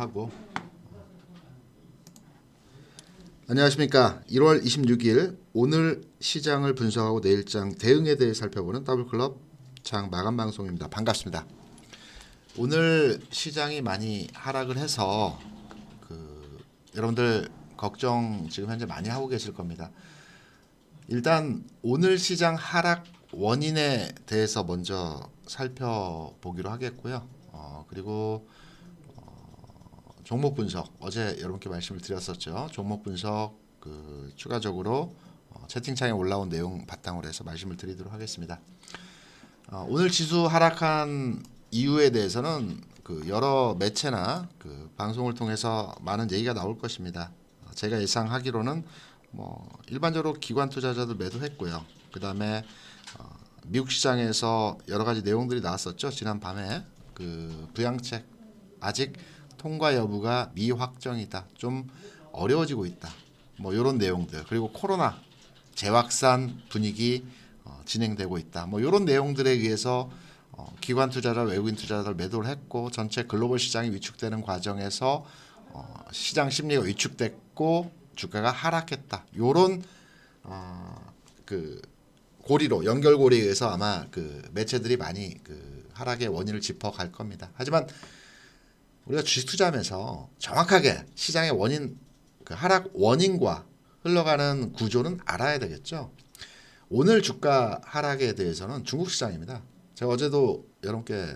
하고. 안녕하십니까. 1월 26일 오늘 시장을 분석하고 내일장 대응에 대해 살펴보는 더블클럽 장 마감 방송입니다. 반갑습니다. 오늘 시장이 많이 하락을 해서 여러분들 걱정 지금 현재 많이 하고 계실 겁니다. 일단 오늘 시장 하락 원인에 대해서 먼저 살펴보기로 하겠고요. 그리고 종목 분석, 어제 여러분께 말씀을 드렸었죠. 종목 분석 추가적으로 채팅창에 올라온 내용 바탕으로 해서 말씀을 드리도록 하겠습니다. 오늘 지수 하락한 이유에 대해서는 여러 매체나 방송을 통해서 많은 얘기가 나올 것입니다. 제가 예상하기로는 일반적으로 기관 투자자들 매도했고요. 그 다음에 미국 시장에서 여러 가지 내용들이 나왔었죠. 지난 밤에 부양책 아직 통과 여부가 미확정이다. 좀 어려워지고 있다. 이런 내용들. 그리고 코로나 재확산 분위기 진행되고 있다. 이런 내용들에 의해서 기관 투자자, 외국인 투자자들 매도를 했고 전체 글로벌 시장이 위축되는 과정에서 시장 심리가 위축됐고 주가가 하락했다. 이런 고리로 연결고리에 의해서 아마 매체들이 많이 하락의 원인을 짚어갈 겁니다. 하지만 우리가 주식 투자하면서 정확하게 시장의 원인, 하락 원인과 흘러가는 구조는 알아야 되겠죠. 오늘 주가 하락에 대해서는 중국 시장입니다. 제가 어제도 여러분께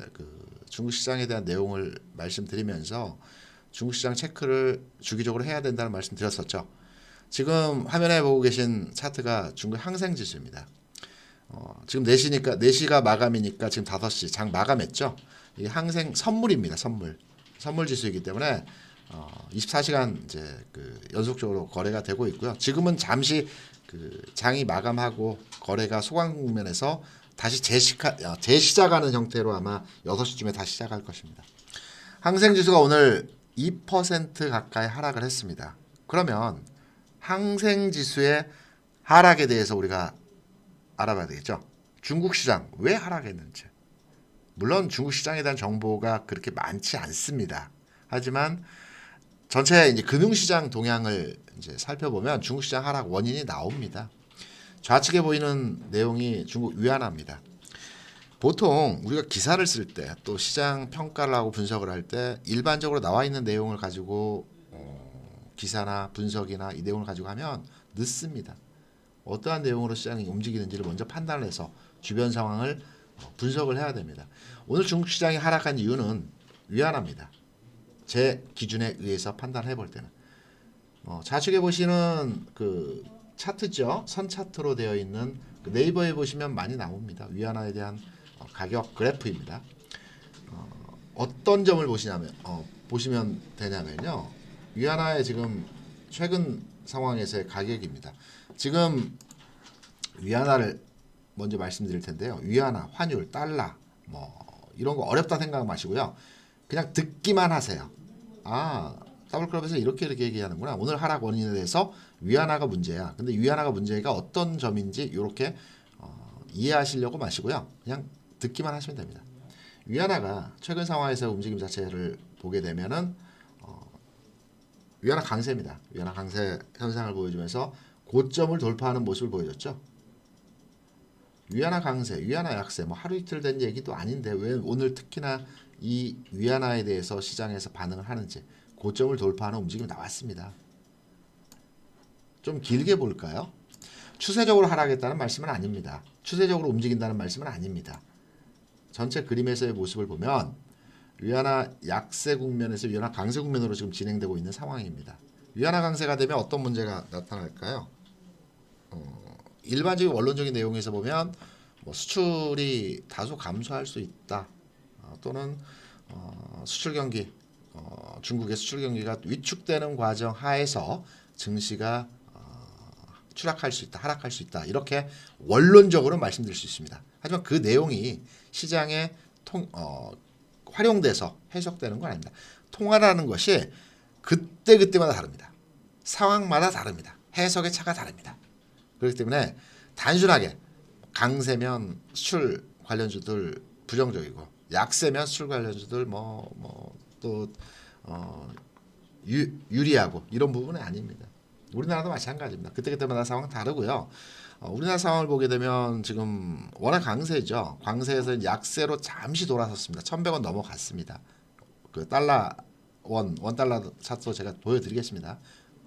중국 시장에 대한 내용을 말씀드리면서 중국 시장 체크를 주기적으로 해야 된다는 말씀 드렸었죠. 지금 화면에 보고 계신 차트가 중국 항생지수입니다. 지금 4시니까 4시가 마감이니까 지금 5시 장 마감했죠. 이게 항생 선물입니다. 선물 지수이기 때문에 24시간 이제 연속적으로 거래가 되고 있고요. 지금은 잠시 장이 마감하고 거래가 소강 국면에서 다시 재시작하는 형태로 아마 6시쯤에 다시 시작할 것입니다. 항생 지수가 오늘 2% 가까이 하락을 했습니다. 그러면 항생 지수의 하락에 대해서 우리가 알아봐야 되겠죠. 중국 시장 왜 하락했는지. 물론 중국 시장에 대한 정보가 그렇게 많지 않습니다. 하지만 전체 이제 금융시장 동향을 이제 살펴보면 중국 시장 하락 원인이 나옵니다. 좌측에 보이는 내용이 중국 위안화입니다. 보통 우리가 기사를 쓸 때 또 시장 평가를 하고 분석을 할 때 일반적으로 나와 있는 내용을 가지고 기사나 분석이나 이 내용을 가지고 하면 늦습니다. 어떠한 내용으로 시장이 움직이는지를 먼저 판단을 해서 주변 상황을 분석을 해야 됩니다. 오늘 중국 시장이 하락한 이유는 위안화입니다. 제 기준에 의해서 판단해 볼 때는 좌측에 보시는 차트죠. 선 차트로 되어 있는 네이버에 보시면 많이 나옵니다. 위안화에 대한 가격 그래프입니다. 어떤 점을 보시면 되냐면요. 위안화의 지금 최근 상황에서의 가격입니다. 지금 위안화를 먼저 말씀드릴 텐데요. 위안화, 환율, 달러 이런 거 어렵다 생각 마시고요. 그냥 듣기만 하세요. 더블클럽에서 이렇게 얘기하는구나. 오늘 하락 원인에 대해서 위안화가 문제야. 근데 위안화가 문제가 어떤 점인지 이렇게 이해하시려고 마시고요. 그냥 듣기만 하시면 됩니다. 위안화가 최근 상황에서 움직임 자체를 보게 되면은 위안화 강세입니다. 위안화 강세 현상을 보여주면서 고점을 돌파하는 모습을 보여줬죠. 위안화 강세, 위안화 약세, 하루 이틀 된 얘기도 아닌데 왜 오늘 특히나 이 위안화에 대해서 시장에서 반응을 하는지 고점을 돌파하는 움직임이 나왔습니다. 좀 길게 볼까요? 추세적으로 하락했다는 말씀은 아닙니다. 추세적으로 움직인다는 말씀은 아닙니다. 전체 그림에서의 모습을 보면 위안화 약세 국면에서 위안화 강세 국면으로 지금 진행되고 있는 상황입니다. 위안화 강세가 되면 어떤 문제가 나타날까요? 일반적인 원론적인 내용에서 보면 수출이 다소 감소할 수 있다. 또는 수출 경기, 중국의 수출 경기가 위축되는 과정 하에서 증시가 추락할 수 있다, 하락할 수 있다. 이렇게 원론적으로 말씀드릴 수 있습니다. 하지만 그 내용이 시장에 활용돼서 해석되는 건 아닙니다. 통화라는 것이 그때그때마다 다릅니다. 상황마다 다릅니다. 해석의 차가 다릅니다. 그렇기 때문에 단순하게 강세면 수출 관련주들 부정적이고 약세면 수출 관련주들 또 유리하고 이런 부분은 아닙니다. 우리나라도 마찬가지입니다. 그때그때마다 상황 다르고요. 우리나라 상황을 보게 되면 지금 워낙 강세죠. 강세에서 약세로 잠시 돌아섰습니다. 1,100원 넘어갔습니다. 그 달러 원 달러 차트로 제가 보여드리겠습니다.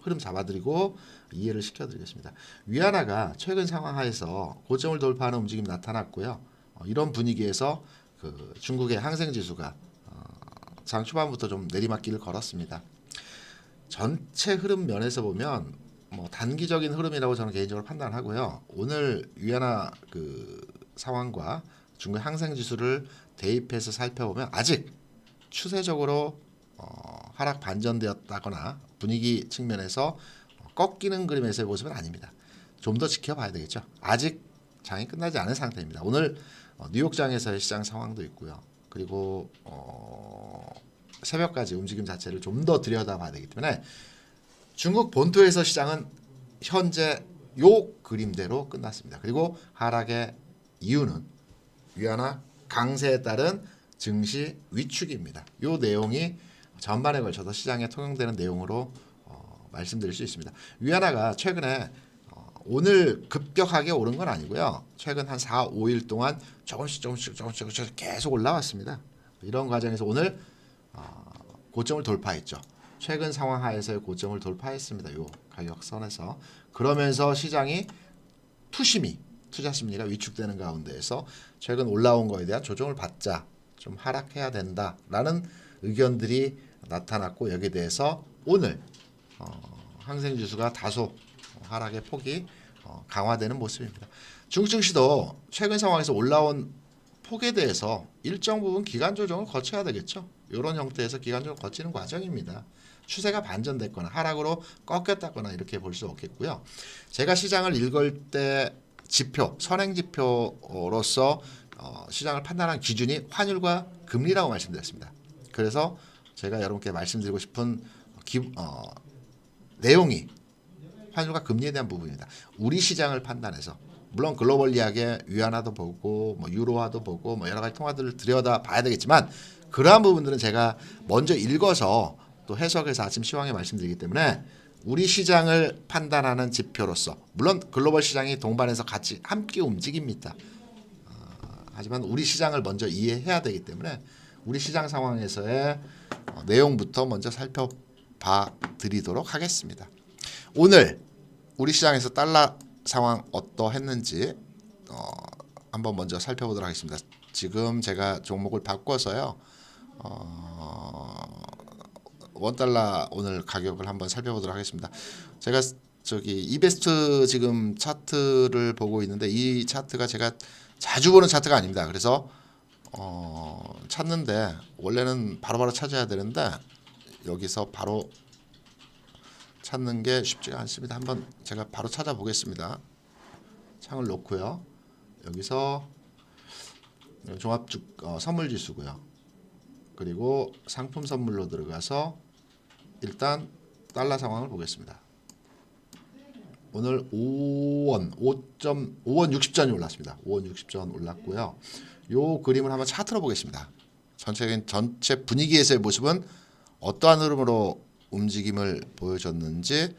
흐름 잡아드리고 이해를 시켜드리겠습니다. 위안화가 최근 상황 하에서 고점을 돌파하는 움직임이 나타났고요. 이런 분위기에서 그 중국의 항생지수가 장 초반부터 좀 내리막길을 걸었습니다. 전체 흐름 면에서 보면 뭐 단기적인 흐름이라고 저는 개인적으로 판단하고요. 오늘 위안화 그 상황과 중국 항생지수를 대입해서 살펴보면 아직 추세적으로 하락 반전되었다거나 분위기 측면에서 꺾이는 그림에서의 모습은 아닙니다. 좀 더 지켜봐야 되겠죠. 아직 장이 끝나지 않은 상태입니다. 오늘 뉴욕장에서의 시장 상황도 있고요. 그리고 새벽까지 움직임 자체를 좀 더 들여다봐야 되기 때문에 중국 본토에서 시장은 현재 요 그림대로 끝났습니다. 그리고 하락의 이유는 위안화 강세에 따른 증시 위축입니다. 요 내용이 전반에 걸쳐서 시장에 통용되는 내용으로 말씀드릴 수 있습니다. 위안화가 최근에 오늘 급격하게 오른 건 아니고요. 최근 한 4, 5일 동안 조금씩 계속 올라왔습니다. 이런 과정에서 오늘 고점을 돌파했죠. 최근 상황 하에서의 고점을 돌파했습니다. 요 가격선에서. 그러면서 시장이 투자 심리가 위축되는 가운데에서 최근 올라온 거에 대한 조정을 받자, 좀 하락해야 된다라는 의견들이 나타났고, 여기에 대해서 오늘 항생지수가 다소 하락의 폭이 강화되는 모습입니다. 중국 증시도 최근 상황에서 올라온 폭에 대해서 일정 부분 기간 조정을 거쳐야 되겠죠. 이런 형태에서 기간 조정을 거치는 과정입니다. 추세가 반전됐거나 하락으로 꺾였다거나 이렇게 볼 수 없겠고요. 제가 시장을 읽을 때 지표, 선행지표로서 시장을 판단한 기준이 환율과 금리라고 말씀드렸습니다. 그래서 제가 여러분께 말씀드리고 싶은 내용이 환율과 금리에 대한 부분입니다. 우리 시장을 판단해서, 물론 글로벌리하게 위안화도 보고 뭐 유로화도 보고 뭐 여러 가지 통화들을 들여다 봐야 되겠지만, 그러한 부분들은 제가 먼저 읽어서 또 해석해서 아침 시황에 말씀드리기 때문에 우리 시장을 판단하는 지표로서, 물론 글로벌 시장이 동반해서 같이 함께 움직입니다. 하지만 우리 시장을 먼저 이해해야 되기 때문에 우리 시장 상황에서의 내용부터 먼저 살펴봐 드리도록 하겠습니다. 오늘 우리 시장에서 달러 상황 어떠했는지 한번 먼저 살펴보도록 하겠습니다. 지금 제가 종목을 바꿔서요. 원달러 오늘 가격을 한번 살펴보도록 하겠습니다. 제가 저기 이베스트 지금 차트를 보고 있는데, 이 차트가 제가 자주 보는 차트가 아닙니다. 그래서 찾는데 원래는 바로바로 찾아야 되는데 여기서 바로 찾는 게 쉽지가 않습니다. 한번 제가 바로 찾아보겠습니다. 창을 놓고요. 여기서 종합주 선물지수고요. 그리고 상품 선물로 들어가서 일단 달러 상황을 보겠습니다. 오늘 5원 60전이 올랐습니다. 5원 60전 올랐고요. 요 그림을 한번 차트로 보겠습니다. 전체 분위기에서의 모습은 어떠한 흐름으로 움직임을 보여줬는지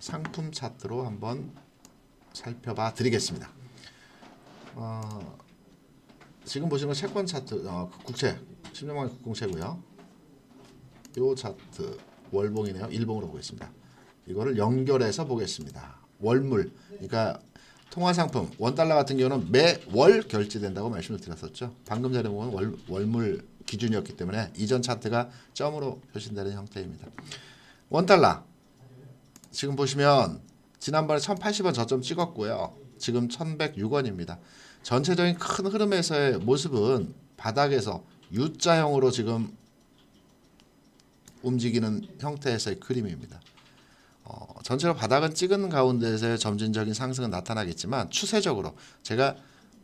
상품 차트로 한번 살펴봐 드리겠습니다. 지금 보시는 건 채권 차트, 국채 10년만 국공채고요. 요 차트 월봉이네요. 일봉으로 보겠습니다. 이거를 연결해서 보겠습니다. 월물, 그러니까 통화상품 원달러 같은 경우는 매월 결제된다고 말씀을 드렸었죠. 방금 전에 보면 월물 기준이었기 때문에 이전 차트가 점으로 표시되는 형태입니다. 원달러 지금 보시면 지난번에 1080원 저점 찍었고요. 지금 1106원입니다. 전체적인 큰 흐름에서의 모습은 바닥에서 U자형으로 지금 움직이는 형태에서의 그림입니다. 전체로 바닥은 찍은 가운데서의 점진적인 상승은 나타나겠지만, 추세적으로 제가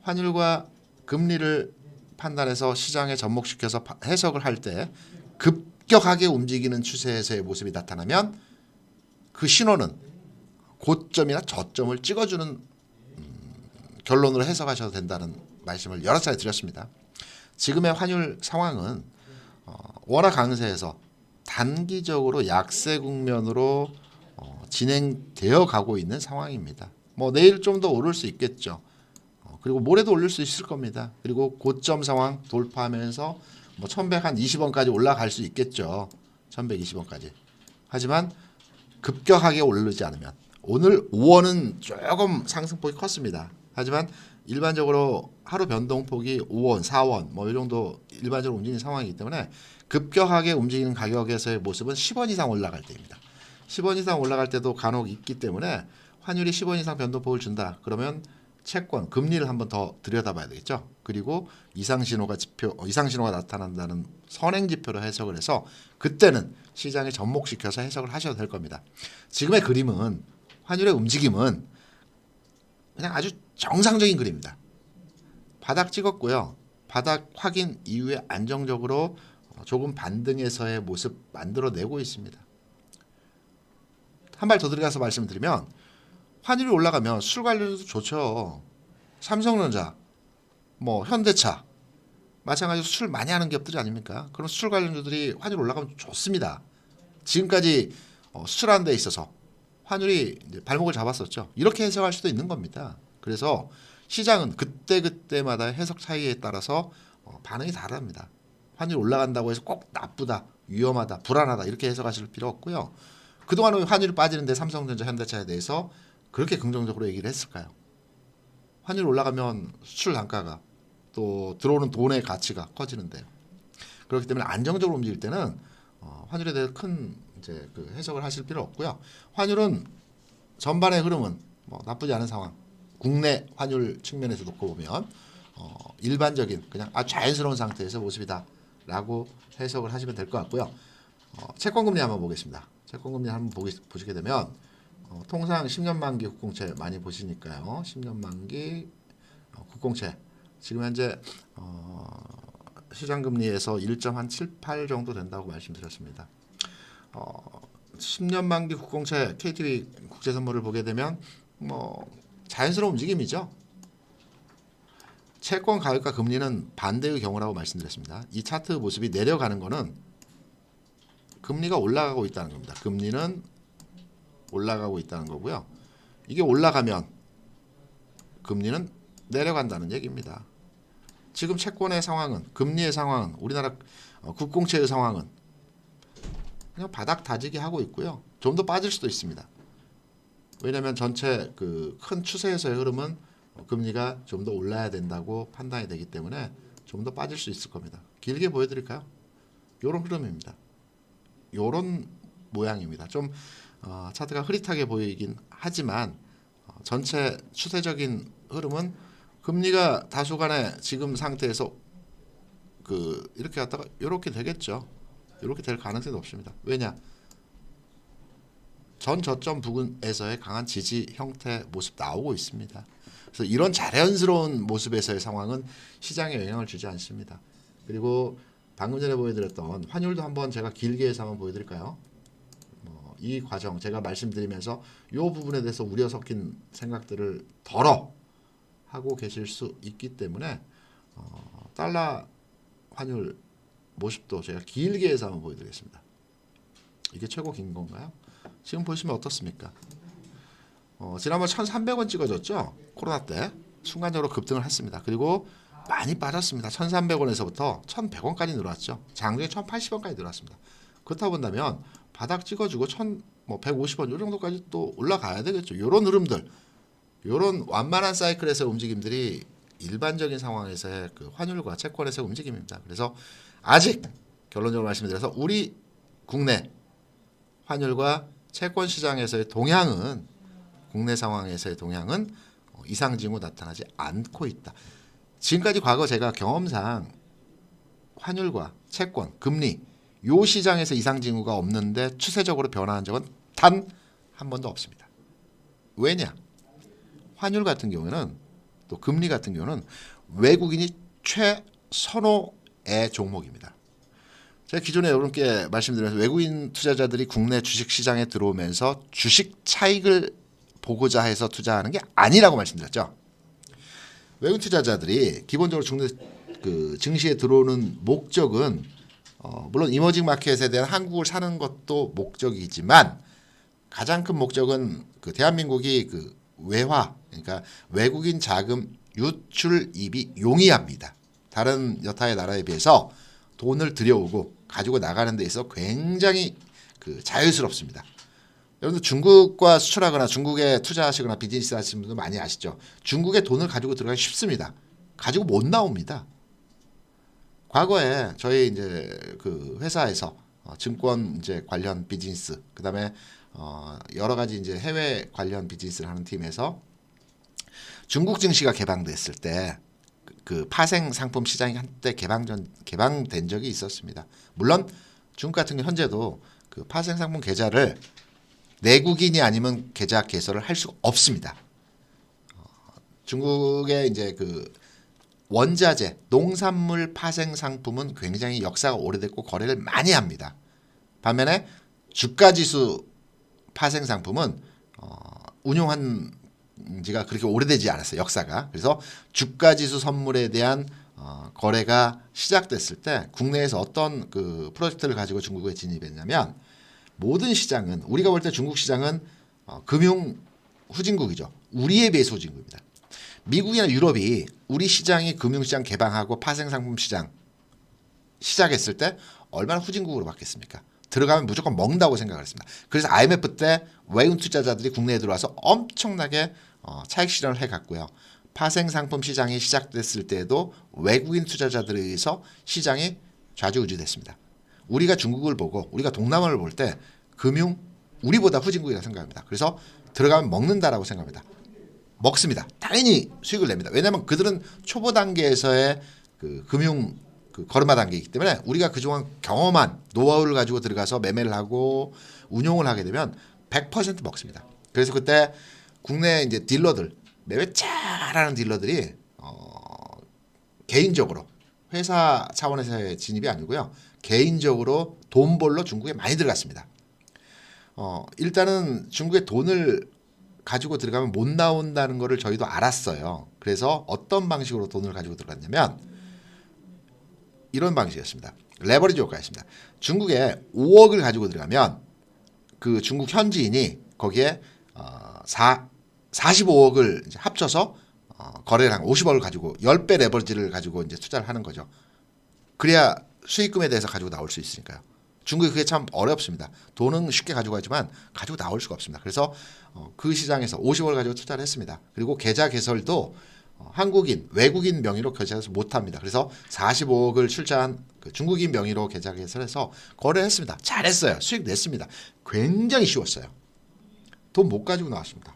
환율과 금리를 판단해서 시장에 접목시켜서 해석을 할 때 급격하게 움직이는 추세에서의 모습이 나타나면 그 신호는 고점이나 저점을 찍어주는 결론으로 해석하셔도 된다는 말씀을 여러 차례 드렸습니다. 지금의 환율 상황은 워낙 강세에서 단기적으로 약세 국면으로 진행되어 가고 있는 상황입니다. 뭐 내일 좀 더 오를 수 있겠죠. 그리고 모레도 올릴 수 있을 겁니다. 그리고 고점 상황 돌파하면서 뭐 1120원까지 올라갈 수 있겠죠. 1120원까지. 하지만 급격하게 오르지 않으면 오늘 5원은 조금 상승폭이 컸습니다. 하지만 일반적으로 하루 변동폭이 5원, 4원 뭐 이 정도 일반적으로 움직이는 상황이기 때문에 급격하게 움직이는 가격에서의 모습은 10원 이상 올라갈 때입니다. 10원 이상 올라갈 때도 간혹 있기 때문에 환율이 10원 이상 변동폭을 준다. 그러면 채권, 금리를 한번 더 들여다봐야 되겠죠. 그리고 이상 신호가 나타난다는 선행 지표로 해석을 해서 그때는 시장에 접목시켜서 해석을 하셔도 될 겁니다. 지금의 그림은 환율의 움직임은 그냥 아주 정상적인 그림입니다. 바닥 찍었고요. 바닥 확인 이후에 안정적으로 조금 반등해서의 모습 만들어내고 있습니다. 한 발 더 들어가서 말씀드리면 환율이 올라가면 술 관련주도 좋죠. 삼성전자, 뭐 현대차 마찬가지로 술 많이 하는 기업들이 아닙니까? 그런 수출 관련주들이 환율 올라가면 좋습니다. 지금까지 수출하는 데 있어서 환율이 이제 발목을 잡았었죠. 이렇게 해석할 수도 있는 겁니다. 그래서 시장은 그때그때마다 해석 차이에 따라서 반응이 다릅니다. 환율이 올라간다고 해서 꼭 나쁘다, 위험하다, 불안하다 이렇게 해석하실 필요 없고요. 그동안 환율이 빠지는데 삼성전자, 현대차에 대해서 그렇게 긍정적으로 얘기를 했을까요? 환율이 올라가면 수출 단가가 또 들어오는 돈의 가치가 커지는데요. 그렇기 때문에 안정적으로 움직일 때는 환율에 대해서 큰 이제 그 해석을 하실 필요 없고요. 환율은 전반의 흐름은 뭐 나쁘지 않은 상황. 국내 환율 측면에서 놓고 보면 일반적인 그냥 자연스러운 상태에서 모습이다라고 해석을 하시면 될 것 같고요. 채권금리 한번 보겠습니다. 채권금리 한번 보시게 되면 통상 10년 만기 국공채 많이 보시니까요. 10년 만기 국공채 지금 현재 시장금리에서 1.78 정도 된다고 말씀드렸습니다. 10년 만기 국공채 KTB 국제선물을 보게 되면 뭐 자연스러운 움직임이죠. 채권 가격과 금리는 반대의 경우라고 말씀드렸습니다. 이 차트 모습이 내려가는 거는 금리가 올라가고 있다는 겁니다. 금리는 올라가고 있다는 거고요. 이게 올라가면 금리는 내려간다는 얘기입니다. 지금 채권의 상황은, 금리의 상황은, 우리나라 국공채의 상황은 그냥 바닥 다지기 하고 있고요. 좀 더 빠질 수도 있습니다. 왜냐하면 전체 그 큰 추세에서의 흐름은 금리가 좀 더 올라야 된다고 판단이 되기 때문에 좀 더 빠질 수 있을 겁니다. 길게 보여드릴까요? 이런 흐름입니다. 이런 모양입니다. 좀 차트가 흐릿하게 보이긴 하지만 전체 추세적인 흐름은 금리가 다소간에 지금 상태에서 이렇게 갔다가 이렇게 되겠죠. 이렇게 될 가능성이 높습니다. 왜냐? 전 저점 부근에서의 강한 지지 형태 모습 나오고 있습니다. 그래서 이런 자연스러운 모습에서의 상황은 시장에 영향을 주지 않습니다. 그리고 방금 전에 보여드렸던 환율도 한번 제가 길게 해서 한번 보여드릴까요? 이 과정 제가 말씀드리면서 이 부분에 대해서 우려 섞인 생각들을 덜어 하고 계실 수 있기 때문에 달러 환율 모습도 제가 길게 해서 한번 보여드리겠습니다. 이게 최고 긴 건가요? 지금 보시면 어떻습니까? 지난번 1,300원 찍어줬죠? 코로나 때 순간적으로 급등을 했습니다. 그리고 많이 빠졌습니다. 1,300원에서부터 1,100원까지 늘어왔죠. 장중에 1,080원까지 늘어왔습니다. 그렇다 본다면 바닥 찍어주고 1,150원 이 정도까지 또 올라가야 되겠죠. 이런 흐름들, 이런 완만한 사이클에서의 움직임들이 일반적인 상황에서의 그 환율과 채권에서의 움직임입니다. 그래서 아직 결론적으로 말씀드려서 우리 국내 환율과 채권 시장에서의 동향은, 국내 상황에서의 동향은 이상 징후 나타나지 않고 있다. 지금까지 과거 제가 경험상 환율과 채권, 금리 요 시장에서 이상 징후가 없는데 추세적으로 변화한 적은 단 한 번도 없습니다. 왜냐? 환율 같은 경우는 또 금리 같은 경우는 외국인이 최선호의 종목입니다. 제가 기존에 여러분께 말씀드리면서 외국인 투자자들이 국내 주식시장에 들어오면서 주식 차익을 보고자 해서 투자하는 게 아니라고 말씀드렸죠. 외국인 투자자들이 기본적으로 증시에 들어오는 목적은 물론 이머징 마켓에 대한 한국을 사는 것도 목적이지만 가장 큰 목적은 그 대한민국이 그 외화, 그러니까 외국인 자금 유출입이 용이합니다. 다른 여타의 나라에 비해서 돈을 들여오고 가지고 나가는 데 있어 굉장히 그 자유스럽습니다. 여러분들 중국과 수출하거나 중국에 투자하시거나 비즈니스 하시는 분들 많이 아시죠? 중국에 돈을 가지고 들어가기 쉽습니다. 가지고 못 나옵니다. 과거에 저희 이제 그 회사에서 증권 이제 관련 비즈니스, 그다음에 여러 가지 이제 해외 관련 비즈니스를 하는 팀에서 중국 증시가 개방됐을 때 그 파생 상품 시장이 한때 개방된 적이 있었습니다. 물론 중국 같은 경우 현재도 그 파생 상품 계좌를 내국인이 아니면 계좌 개설을 할 수가 없습니다. 중국의 이제 그 원자재, 농산물 파생 상품은 굉장히 역사가 오래됐고 거래를 많이 합니다. 반면에 주가지수 파생 상품은 운용한 지가 그렇게 오래되지 않았어요. 역사가. 그래서 주가지수 선물에 대한 거래가 시작됐을 때 국내에서 어떤 그 프로젝트를 가지고 중국에 진입했냐면 모든 시장은 우리가 볼 때 중국 시장은 금융 후진국이죠. 우리에 비해서 후진국입니다. 미국이나 유럽이 우리 시장이 금융시장 개방하고 파생상품 시장 시작했을 때 얼마나 후진국으로 바뀌었습니까? 들어가면 무조건 먹는다고 생각을 했습니다. 그래서 IMF 때 외국 투자자들이 국내에 들어와서 엄청나게 차익 실현을 해갔고요. 파생상품 시장이 시작됐을 때에도 외국인 투자자들에 의해서 시장이 좌지우지됐습니다. 우리가 중국을 보고 우리가 동남아를 볼 때 금융 우리보다 후진국이라고 생각합니다. 그래서 들어가면 먹는다라고 생각합니다. 먹습니다. 당연히 수익을 냅니다. 왜냐하면 그들은 초보 단계에서의 그 금융 그 걸음마 단계이기 때문에 우리가 그동안 경험한 노하우를 가지고 들어가서 매매를 하고 운용을 하게 되면 100% 먹습니다. 그래서 그때 국내 이제 딜러들 매매 잘하는 딜러들이 개인적으로 회사 차원에서의 진입이 아니고요. 개인적으로 돈 벌러 중국에 많이 들어갔습니다. 일단은 중국에 돈을 가지고 들어가면 못 나온다는 것을 저희도 알았어요. 그래서 어떤 방식으로 돈을 가지고 들어갔냐면 이런 방식이었습니다. 레버리지 효과였습니다. 중국에 5억을 가지고 들어가면 그 중국 현지인이 거기에 45억을 이제 합쳐서 거래를 한 50억을 가지고 10배 레버리지를 가지고 이제 투자를 하는 거죠. 그래야 수익금에 대해서 가지고 나올 수 있으니까요. 중국이 그게 참 어렵습니다. 돈은 쉽게 가지고 가지만 가지고 나올 수가 없습니다. 그래서 그 시장에서 50억을 가지고 투자를 했습니다. 그리고 계좌 개설도 한국인, 외국인 명의로 계좌에서 못합니다. 그래서 45억을 출자한 그 중국인 명의로 계좌 개설해서 거래를 했습니다. 잘했어요. 수익 냈습니다. 굉장히 쉬웠어요. 돈 못 가지고 나왔습니다.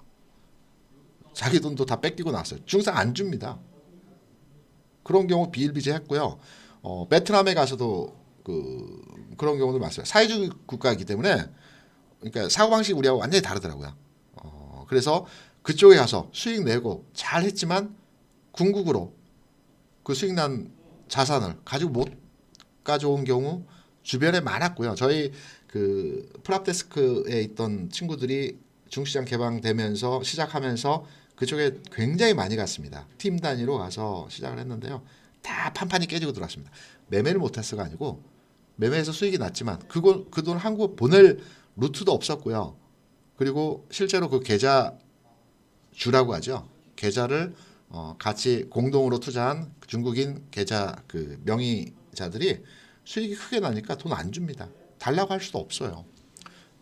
자기 돈도 다 뺏기고 나왔어요. 중국산 안 줍니다. 그런 경우 비일비재했고요. 베트남에 가서도 그런 경우도 많았어요. 사회주의 국가이기 때문에 그러니까 사고방식이 우리하고 완전히 다르더라고요. 그래서 그쪽에 가서 수익 내고 잘했지만 궁극으로 그 수익 난 자산을 가지고 못 가져온 경우 주변에 많았고요. 저희 그 프랍데스크에 있던 친구들이 중시장 개방되면서 시작하면서 그쪽에 굉장히 많이 갔습니다. 팀 단위로 가서 시작을 했는데요. 다 판판이 깨지고 들어왔습니다. 매매를 못했어가 아니고 매매에서 수익이 났지만 그 돈 한국 보낼 루트도 없었고요. 그리고 실제로 그 계좌 주라고 하죠. 계좌를 같이 공동으로 투자한 중국인 계좌 그 명의자들이 수익이 크게 나니까 돈 안 줍니다. 달라고 할 수도 없어요.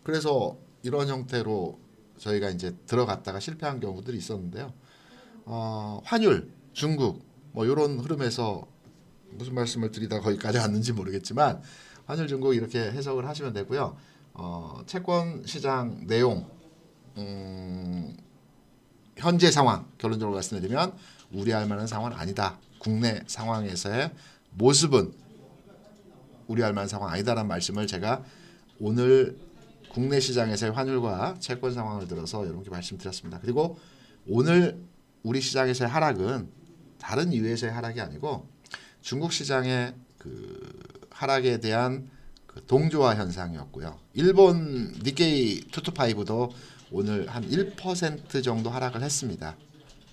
그래서 이런 형태로 저희가 이제 들어갔다가 실패한 경우들이 있었는데요. 환율, 중국 뭐 이런 흐름에서 무슨 말씀을 드리다 거기까지 왔는지 모르겠지만 환율, 중국 이렇게 해석을 하시면 되고요. 채권 시장 내용 현재 상황 결론적으로 말씀드리면 우려할 만한 상황은 아니다. 국내 상황에서의 모습은 우려할 만한 상황 아니다라는 말씀을 제가 오늘 국내 시장에서의 환율과 채권 상황을 들어서 여러분께 말씀드렸습니다. 그리고 오늘 우리 시장에서의 하락은 다른 이유에서의 하락이 아니고 중국 시장의 그 하락에 대한 그 동조화 현상이었고요. 일본 니케이 225도 오늘 한 1% 정도 하락을 했습니다.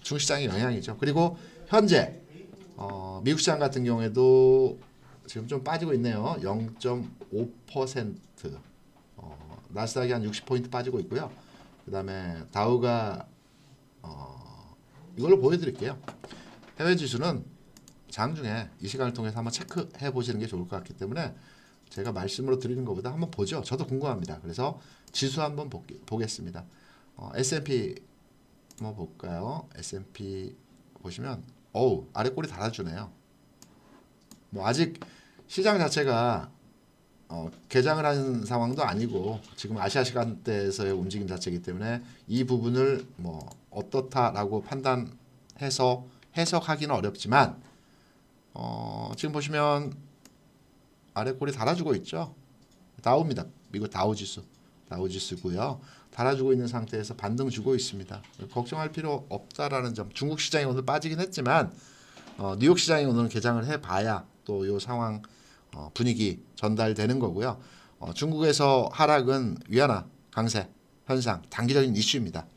중국 시장의 영향이죠. 그리고 현재 미국 시장 같은 경우에도 지금 좀 빠지고 있네요. 0.5%. 나스닥이 한 60포인트 빠지고 있고요. 그 다음에 다우가 이걸로 보여드릴게요. 해외 지수는 장중에 이 시간을 통해서 한번 체크해 보시는 게 좋을 것 같기 때문에 제가 말씀으로 드리는 것보다 한번 보죠. 저도 궁금합니다. 그래서 지수 한번 보겠습니다. S&P 한번 볼까요? S&P 보시면 아래 꼬리 달아주네요. 뭐 아직 시장 자체가 개장을 한 상황도 아니고 지금 아시아 시간대에서의 움직임 자체이기 때문에 이 부분을 뭐 어떻다라고 판단해서 해석하기는 어렵지만 지금 보시면 아래 꼬리 달아주고 있죠. 다우입니다. 미국 다우지수고요. 달아주고 있는 상태에서 반등 주고 있습니다. 걱정할 필요 없다라는 점. 중국 시장이 오늘 빠지긴 했지만 뉴욕 시장이 오늘 개장을 해봐야 또 이 상황 분위기 전달되는 거고요. 중국에서 하락은 위안화 강세 현상 단기적인 이슈입니다.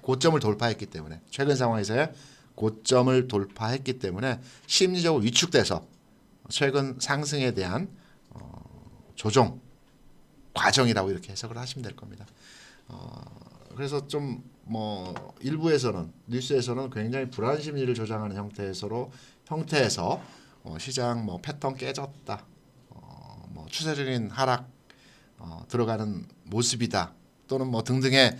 고점을 돌파했기 때문에 최근 상황에서의 고점을 돌파했기 때문에 심리적으로 위축돼서 최근 상승에 대한 조정 과정이라고 이렇게 해석을 하시면 될 겁니다. 그래서 좀 뭐 일부에서는 뉴스에서는 굉장히 불안 심리를 조장하는 형태에서 시장 뭐 패턴 깨졌다, 뭐 추세적인 하락 들어가는 모습이다 또는 뭐 등등의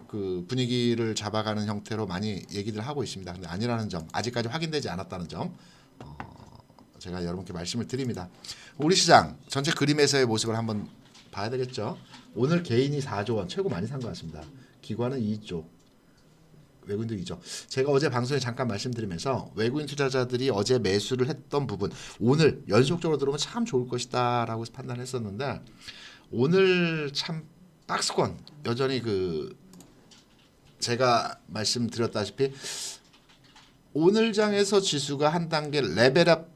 그 분위기를 잡아가는 형태로 많이 얘기들 하고 있습니다. 근데 아니라는 점, 아직까지 확인되지 않았다는 점 제가 여러분께 말씀을 드립니다. 우리 시장 전체 그림에서의 모습을 한번 봐야 되겠죠. 오늘 개인이 4조 원 최고 많이 산 것 같습니다. 기관은 2조, 외국인도 2조. 제가 어제 방송에 잠깐 말씀드리면서 외국인 투자자들이 어제 매수를 했던 부분 오늘 연속적으로 들어오면 참 좋을 것이다 라고 판단했었는데 오늘 참 박스권 여전히 그 제가 말씀드렸다시피 오늘 장에서 지수가 한 단계 레벨업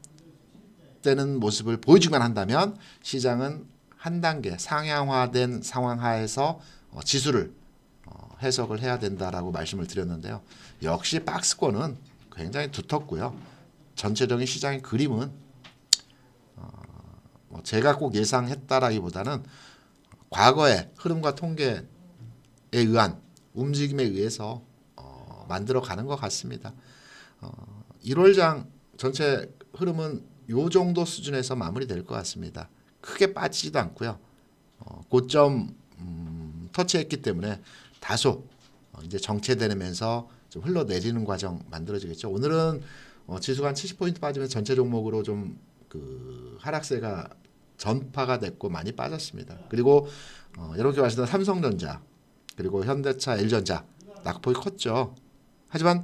되는 모습을 보여주기만 한다면 시장은 한 단계 상향화된 상황 하에서 지수를 해석을 해야 된다라고 말씀을 드렸는데요. 역시 박스권은 굉장히 두텁고요. 전체적인 시장의 그림은 제가 꼭 예상했다라기보다는 과거의 흐름과 통계에 의한 움직임에 의해서 만들어가는 것 같습니다. 1월장 전체 흐름은 요 정도 수준에서 마무리될 것 같습니다. 크게 빠지지도 않고요. 고점 터치했기 때문에 다소 이제 정체되면서 좀 흘러내리는 과정 만들어지겠죠. 오늘은 지수가 한 70포인트 빠지면서 전체 종목으로 좀 그 하락세가 전파가 됐고 많이 빠졌습니다. 그리고 여러분께 말씀드린 삼성전자 그리고 현대차, LG전자 낙폭이 컸죠. 하지만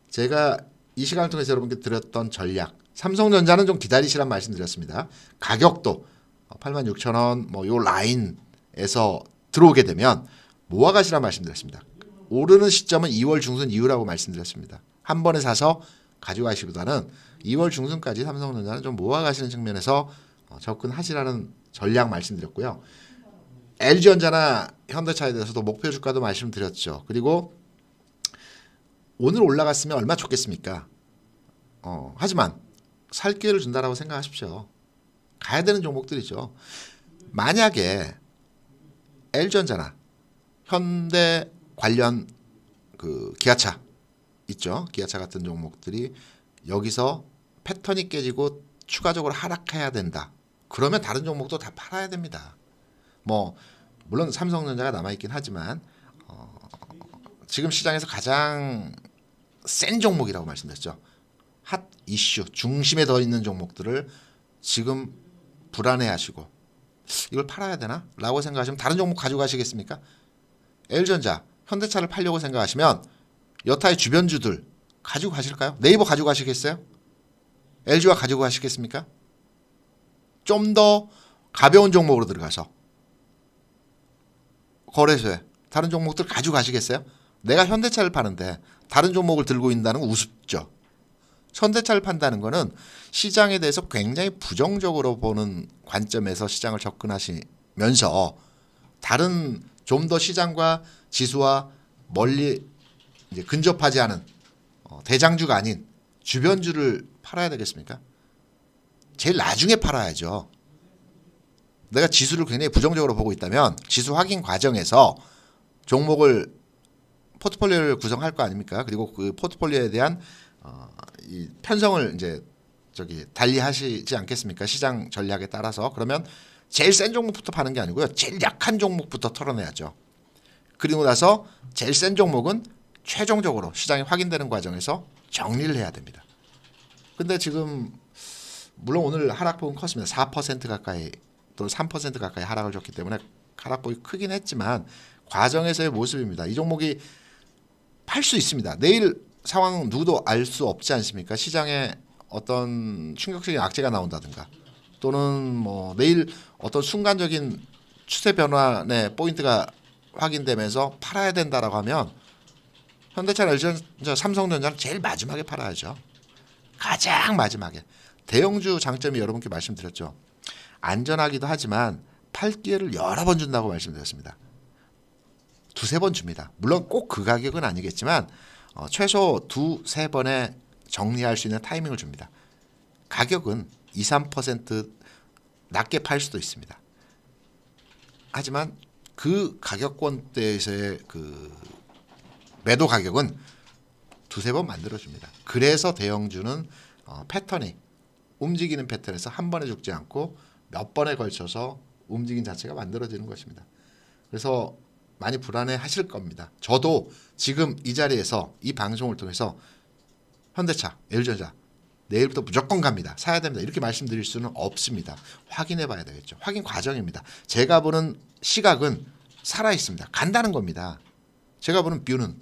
제가 이 시간을 통해서 여러분께 드렸던 전략 삼성전자는 좀 기다리시란 말씀드렸습니다. 가격도 86,000원 뭐 요 라인에서 들어오게 되면 모아가시란 말씀드렸습니다. 오르는 시점은 2월 중순 이후라고 말씀드렸습니다. 한 번에 사서 가져가시보다는 2월 중순까지 삼성전자는 좀 모아가시는 측면에서 접근하시라는 전략 말씀드렸고요. LG전자나 현대차에 대해서도 목표 주가도 말씀드렸죠. 그리고 오늘 올라갔으면 얼마 좋겠습니까? 하지만 살 기회를 준다라고 생각하십시오. 가야 되는 종목들이죠. 만약에 LG전자나 현대 관련 그 기아차 있죠. 기아차 같은 종목들이 여기서 패턴이 깨지고 추가적으로 하락해야 된다. 그러면 다른 종목도 다 팔아야 됩니다. 뭐 물론 삼성전자가 남아있긴 하지만 지금 시장에서 가장 센 종목이라고 말씀드렸죠. 핫 이슈 중심에 더 있는 종목들을 지금 불안해하시고 이걸 팔아야 되나? 라고 생각하시면 다른 종목 가져가시겠습니까? L전자, 현대차를 팔려고 생각하시면 여타의 주변주들 가지고 가실까요? 네이버 가지고 가시겠어요? LG와 가지고 가시겠습니까? 좀 더 가벼운 종목으로 들어가서 거래소에 다른 종목들 가지고 가시겠어요? 내가 현대차를 파는데 다른 종목을 들고 있다는 건 우습죠. 현대차를 판다는 것은 시장에 대해서 굉장히 부정적으로 보는 관점에서 시장을 접근하시면서 다른 좀 더 시장과 지수와 멀리 이제 근접하지 않은 대장주가 아닌 주변주를 팔아야 되겠습니까? 제일 나중에 팔아야죠. 내가 지수를 굉장히 부정적으로 보고 있다면 지수 확인 과정에서 종목을 포트폴리오를 구성할 거 아닙니까? 그리고 그 포트폴리오에 대한 이 편성을 이제 달리하시지 않겠습니까? 시장 전략에 따라서. 그러면 제일 센 종목부터 파는 게 아니고요. 제일 약한 종목부터 털어내야죠. 그리고 나서 제일 센 종목은 최종적으로 시장이 확인되는 과정에서 정리를 해야 됩니다. 근데 지금 물론 오늘 하락폭은 컸습니다. 4% 가까이 또 3% 가까이 하락을 줬기 때문에 하락폭이 크긴 했지만 과정에서의 모습입니다. 이 종목이 팔 수 있습니다. 내일 상황 누구도 알 수 없지 않습니까? 시장에 어떤 충격적인 악재가 나온다든가 또는 뭐 내일 어떤 순간적인 추세 변환의 포인트가 확인되면서 팔아야 된다라고 하면 현대차, LG전자, 삼성전자는 제일 마지막에 팔아야죠. 가장 마지막에. 대형주 장점이 여러분께 말씀드렸죠. 안전하기도 하지만 팔 기회를 여러 번 준다고 말씀드렸습니다. 두세 번 줍니다. 물론 꼭 그 가격은 아니겠지만 최소 두세 번에 정리할 수 있는 타이밍을 줍니다. 가격은 2, 3% 낮게 팔 수도 있습니다. 하지만 그 가격권대에서의 그 매도 가격은 두세 번 만들어줍니다. 그래서 대형주는 패턴이 움직이는 패턴에서 한 번에 죽지 않고 몇 번에 걸쳐서 움직임 자체가 만들어지는 것입니다. 그래서 많이 불안해 하실 겁니다. 저도 지금 이 자리에서 이 방송을 통해서 현대차, LG전자 내일부터 무조건 갑니다. 사야 됩니다. 이렇게 말씀드릴 수는 없습니다. 확인해 봐야 되겠죠. 확인 과정입니다. 제가 보는 시각은 살아있습니다. 간다는 겁니다. 제가 보는 뷰는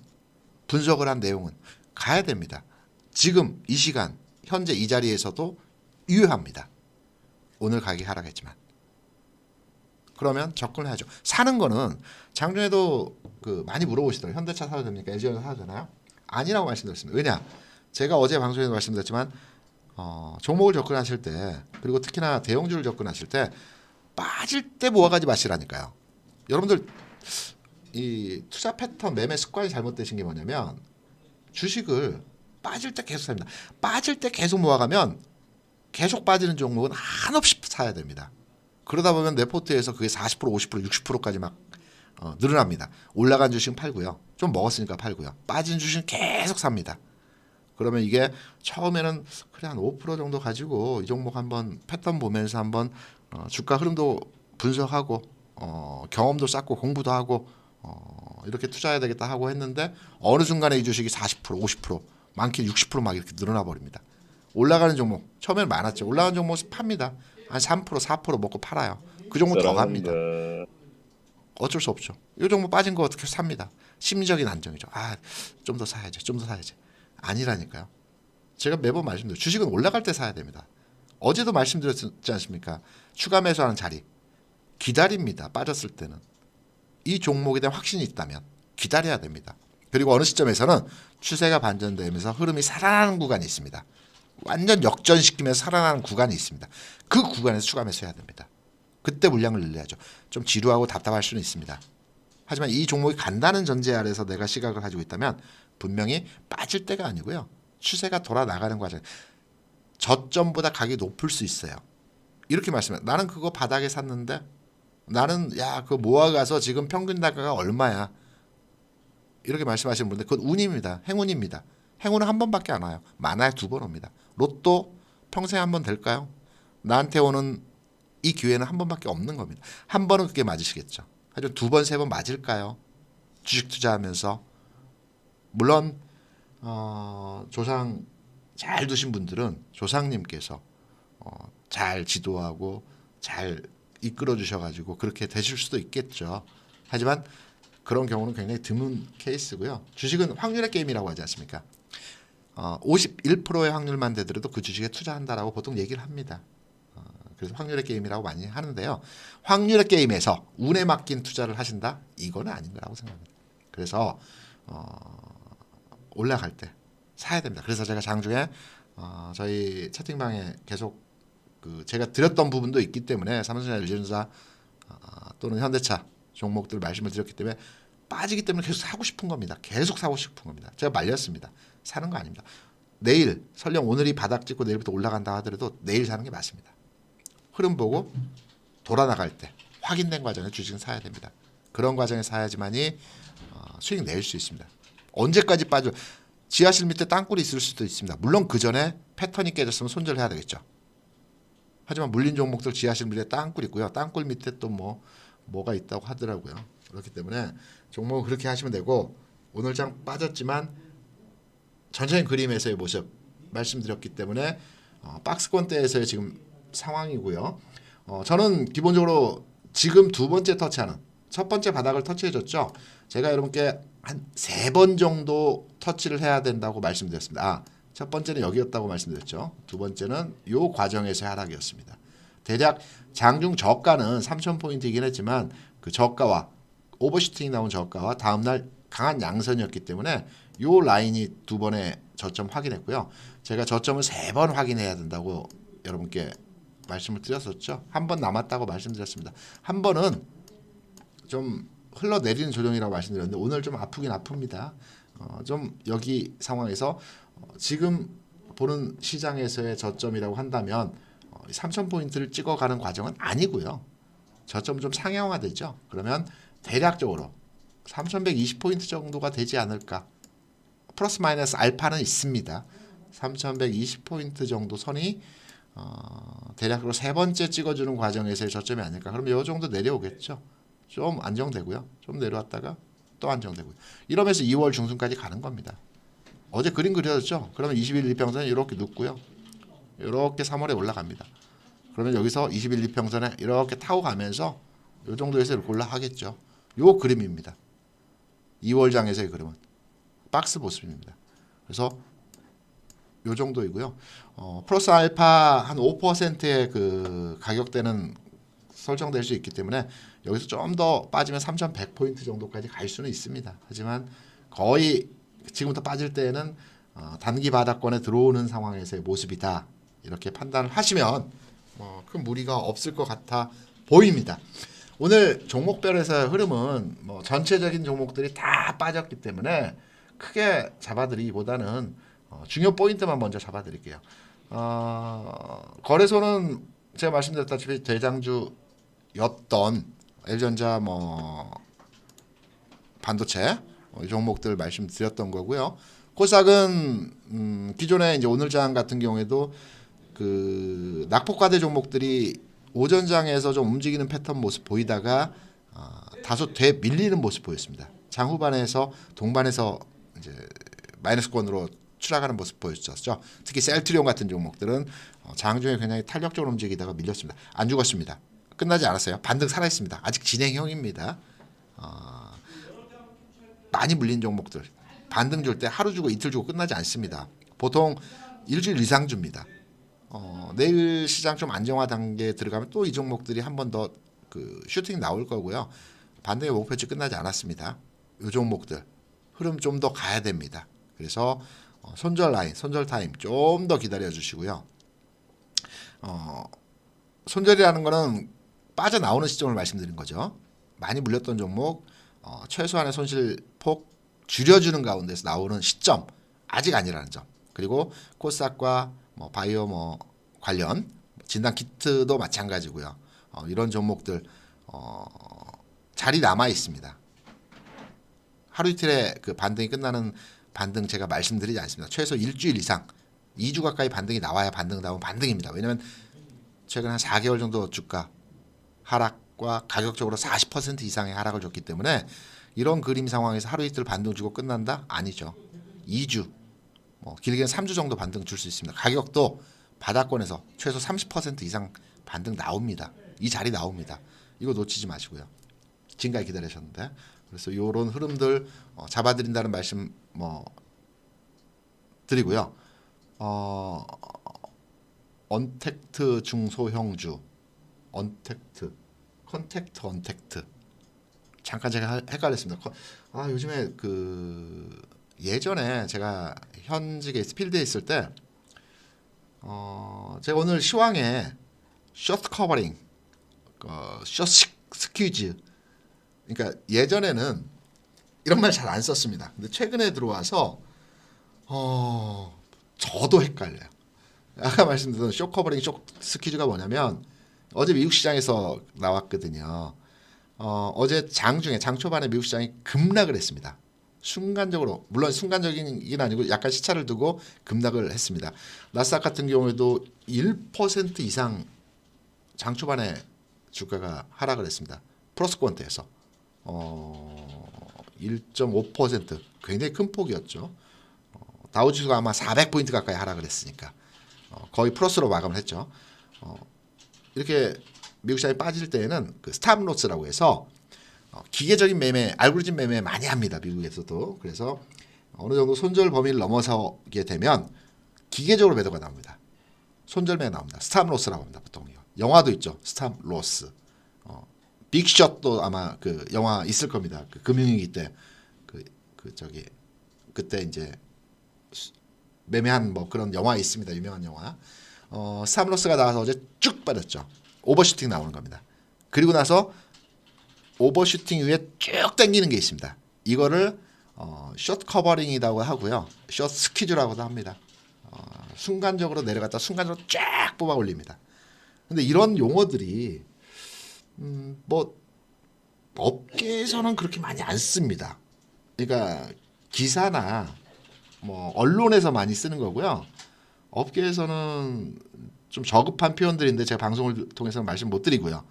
분석을 한 내용은 가야 됩니다. 지금 이 시간 현재 이 자리에서도 유효합니다. 오늘 가격이 하락했지만 그러면 접근을 해야죠. 사는 거는 장중에도 많이 물어보시더라고요. 현대차 사도 됩니까? LG전자 사도 되나요? 아니라고 말씀드렸습니다. 왜냐? 제가 어제 방송에서 말씀드렸지만 종목을 접근하실 때 그리고 특히나 대형주를 접근하실 때 빠질 때 모아가지 마시라니까요. 여러분들 이 투자 패턴 매매 습관이 잘못되신 게 뭐냐면 주식을 빠질 때 계속 삽니다. 빠질 때 계속 모아가면 계속 빠지는 종목은 한없이 사야 됩니다. 그러다 보면 내 포트에서 그게 40%, 50%, 60%까지 막 늘어납니다. 올라간 주식은 팔고요. 좀 먹었으니까 팔고요. 빠진 주식은 계속 삽니다. 그러면 이게 처음에는 그래 한 5% 정도 가지고 이 종목 한번 패턴 보면서 한번 주가 흐름도 분석하고 경험도 쌓고 공부도 하고 이렇게 투자해야 되겠다 하고 했는데 어느 순간에 이 주식이 40%, 50%, 많게는 60% 막 이렇게 늘어나 버립니다. 올라가는 종목 처음에는 많았죠. 올라가는 종목은 팝니다. 한 3%, 4% 먹고 팔아요. 그 종목 더 갑니다. 어쩔 수 없죠. 이 종목 빠진 거 어떻게 삽니다. 심리적인 안정이죠. 좀 더 사야지, 좀 더 사야지. 아니라니까요. 제가 매번 말씀드려요. 주식은 올라갈 때 사야 됩니다. 어제도 말씀드렸지 않습니까? 추가 매수하는 자리 기다립니다. 빠졌을 때는 이 종목에 대한 확신이 있다면 기다려야 됩니다. 그리고 어느 시점에서는 추세가 반전되면서 흐름이 살아나는 구간이 있습니다. 완전 역전시키면서 살아나는 구간이 있습니다. 그 구간에서 추가 매수해야 됩니다. 그때 물량을 늘려야죠. 좀 지루하고 답답할 수는 있습니다. 하지만 이 종목이 간다는 전제 아래서 내가 시각을 가지고 있다면 분명히 빠질 때가 아니고요. 추세가 돌아 나가는 과정. 저점보다 가격이 높을 수 있어요. 이렇게 말씀해요. 나는 그거 바닥에 샀는데 나는 그거 모아가서 지금 평균 단가가 얼마야. 이렇게 말씀하시는 분들 그건 운입니다. 행운입니다. 행운은 한 번밖에 안 와요. 많아야 두 번 옵니다. 로또 평생 한 번 될까요? 나한테 오는 이 기회는 한 번밖에 없는 겁니다. 한 번은 그게 맞으시겠죠. 하지만 두 번, 세 번 맞을까요? 주식 투자하면서. 물론 조상 잘 두신 분들은 조상님께서 잘 지도하고 잘 이끌어 주셔가지고 그렇게 되실 수도 있겠죠. 하지만 그런 경우는 굉장히 드문 케이스고요. 주식은 확률의 게임이라고 하지 않습니까? 51%의 확률만 되더라도 그 주식에 투자한다라고 보통 얘기를 합니다. 그래서 확률의 게임이라고 많이 하는데요. 확률의 게임에서 운에 맡긴 투자를 하신다? 이거는 아닌 거라고 생각합니다. 그래서 올라갈 때 사야 됩니다. 그래서 제가 장중에 저희 채팅방에 계속 제가 드렸던 부분도 있기 때문에 삼성전자, LG전자 또는 현대차 종목들 말씀을 드렸기 때문에 빠지기 때문에 계속 사고 싶은 겁니다. 계속 사고 싶은 겁니다. 제가 말렸습니다. 사는 거 아닙니다. 내일 설령 오늘이 바닥 찍고 내일부터 올라간다 하더라도 내일 사는 게 맞습니다. 흐름 보고 돌아 나갈 때 확인된 과정에 주식은 사야 됩니다. 그런 과정에 사야지만이 수익 낼 수 있습니다. 언제까지 빠져 지하실 밑에 땅굴이 있을 수도 있습니다. 물론 그 전에 패턴이 깨졌으면 손절해야 되겠죠. 하지만 물린 종목들 지하실 밑에 땅굴 있고요. 땅굴 밑에 또 뭐가 있다고 하더라고요. 그렇기 때문에 종목은 그렇게 하시면 되고 오늘 장 빠졌지만 전체적인 그림에서의 모습 말씀드렸기 때문에 박스권대에서의 지금 상황이고요. 저는 기본적으로 지금 두 번째 터치하는 첫 번째 바닥을 터치해줬죠. 제가 여러분께 한 3번 정도 터치를 해야 된다고 말씀드렸습니다. 첫 번째는 여기였다고 말씀드렸죠. 두 번째는 이 과정에서의 하락이었습니다. 대략 장중 저가는 3,000포인트이긴 했지만 그 저가와 오버슈팅이 나온 저가와 다음날 강한 양선이었기 때문에 이 라인이 두 번의 저점 확인했고요. 제가 저점을 3번 확인해야 된다고 여러분께 말씀을 드렸었죠. 한 번 남았다고 말씀드렸습니다. 한 번은 좀 흘러내리는 조정이라고 말씀드렸는데 오늘 좀 아프긴 아픕니다. 좀 여기 상황에서 지금 보는 시장에서의 저점이라고 한다면 3,000포인트를 찍어가는 과정은 아니고요. 저점 좀 상향화되죠. 그러면 대략적으로 3,120포인트 정도가 되지 않을까. 플러스 마이너스 알파는 있습니다. 3,120포인트 정도 선이 대략적으로 세 번째 찍어주는 과정에서의 저점이 아닐까. 그럼 이 정도 내려오겠죠. 좀 안정되고요. 좀 내려왔다가 또 안정되고요. 이러면서 2월 중순까지 가는 겁니다. 어제 그림 그려졌죠. 그러면 21 이평선에 이렇게 눕고요. 이렇게 3월에 올라갑니다. 그러면 여기서 21 이평선에 이렇게 타고 가면서 이 정도에서 이렇게 올라가겠죠. 요 그림입니다. 2월 장에서의 그림은 박스 모습입니다. 그래서 요 정도이고요. 플러스 알파 한 5%의 그 가격대는 설정될 수 있기 때문에 여기서 좀 더 빠지면 3,100포인트 정도까지 갈 수는 있습니다. 하지만 거의 지금부터 빠질 때는 단기 바닥권에 들어오는 상황에서의 모습이다. 이렇게 판단을 하시면 큰 무리가 없을 것 같아 보입니다. 오늘 종목별에서의 흐름은 전체적인 종목들이 다 빠졌기 때문에 크게 잡아드리기보다는 중요 포인트만 먼저 잡아드릴게요. 거래소는 제가 말씀드렸다시피 대장주였던 LG전자 반도체 이 종목들 말씀드렸던 거고요. 코스닥은 기존에 이제 오늘장 같은 경우에도 그 낙폭과대 종목들이 오전장에서 좀 움직이는 패턴 모습 보이다가 다소 되밀리는 모습 보였습니다. 장 후반에서 동반해서 이제 마이너스권으로 추락하는 모습 보였었죠. 특히 셀트리온 같은 종목들은 장중에 굉장히 탄력적으로 움직이다가 밀렸습니다. 안 죽었습니다. 끝나지 않았어요. 반등 살아있습니다. 아직 진행형입니다. 많이 물린 종목들 반등 줄 때 하루 주고 이틀 주고 끝나지 않습니다. 보통 일주일 이상 줍니다. 내일 시장 좀 안정화 단계에 들어가면 또 이 종목들이 한 번 더 그 슈팅 나올 거고요. 반등의 목표치 끝나지 않았습니다. 이 종목들 흐름 좀 더 가야 됩니다. 그래서 손절 라인, 손절 타임 좀 더 기다려 주시고요. 손절이라는 거는 빠져나오는 시점을 말씀드린 거죠. 많이 물렸던 종목 최소한의 손실폭 줄여주는 가운데서 나오는 시점 아직 아니라는 점. 그리고 코스닥과 바이오 관련 진단 키트도 마찬가지고요. 이런 종목들 자리 남아 있습니다. 하루 이틀에 그 반등이 끝나는 반등 제가 말씀드리지 않습니다. 최소 일주일 이상 2주 가까이 반등이 나와야 반등다운 반등입니다. 왜냐하면 최근 한 4개월 정도 주가 하락과 가격적으로 40% 이상의 하락을 줬기 때문에 이런 그림 상황에서 하루 이틀 반등 주고 끝난다? 아니죠. 2주 길게는 3주 정도 반등 줄 수 있습니다. 가격도 바닥권에서 최소 30% 이상 반등 나옵니다. 이 자리 나옵니다. 이거 놓치지 마시고요. 지금까지 기다리셨는데 그래서 이런 흐름들 잡아드린다는 말씀 드리고요. 언택트 중소형주 컨택트 잠깐 제가 헷갈렸습니다. 요즘에 그 예전에 제가 현직에 필드에 있을 때 제가 오늘 시황에 숏 커버링, 숏 스퀴즈 그러니까 예전에는 이런 말 잘 안 썼습니다. 근데 최근에 들어와서 저도 헷갈려요. 아까 말씀드린 쇼 커버링 쇼 스퀴즈가 뭐냐면 어제 미국 시장에서 나왔거든요. 어제 장 초반에 미국 시장이 급락을 했습니다. 순간적으로, 물론 순간적이긴 아니고 약간 시차를 두고 급락을 했습니다. 나스닥 같은 경우에도 1% 이상 장 초반에 주가가 하락을 했습니다. 프로스코언트에서 1.5% 굉장히 큰 폭이었죠. 다우지수가 아마 400포인트 가까이 하락을 했으니까 거의 플러스로 마감을 했죠. 이렇게 미국 시장이 빠질 때에는 그 스탑 로스라고 해서 기계적인 매매, 알고리즘 매매 많이 합니다. 미국에서도. 그래서 어느 정도 손절 범위를 넘어서게 되면 기계적으로 매도가 나옵니다. 손절 매매 나옵니다. 스탑 로스라고 합니다. 보통 영화도 있죠. 스탑 로스. 빅숏도 아마 그 영화 있을 겁니다. 그 금융위기 때 그때 이제 매매한 뭐 그런 영화 있습니다. 유명한 영화. 스탑 로스가 나와서 어제 쭉 빠졌죠. 오버슈팅 나오는 겁니다. 그리고 나서 오버슈팅 위에 쭉 당기는 게 있습니다. 이거를 숏 커버링이라고 하고요. 숏 스퀴즈라고도 합니다. 순간적으로 내려갔다 순간적으로 쫙 뽑아 올립니다. 근데 이런 용어들이 뭐 업계에서는 그렇게 많이 안 씁니다. 그러니까 기사나 뭐 언론에서 많이 쓰는 거고요. 업계에서는 좀 저급한 표현들인데 제가 방송을 통해서 말씀 못 드리고요.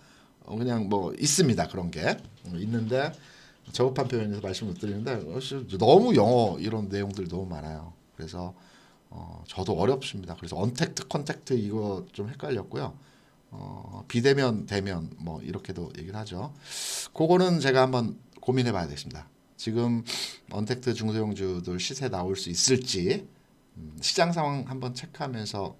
그냥 뭐 있습니다. 그런 게 있는데 저급한 표현에서 말씀 못 드리는데 너무 영어 이런 내용들 너무 많아요. 그래서 저도 어렵습니다. 그래서 언택트 컨택트 이거 좀 헷갈렸고요. 비대면 대면 뭐 이렇게도 얘기를 하죠. 그거는 제가 한번 고민해 봐야 되겠습니다. 지금 언택트 중소형주들 시세 나올 수 있을지 시장 상황 한번 체크하면서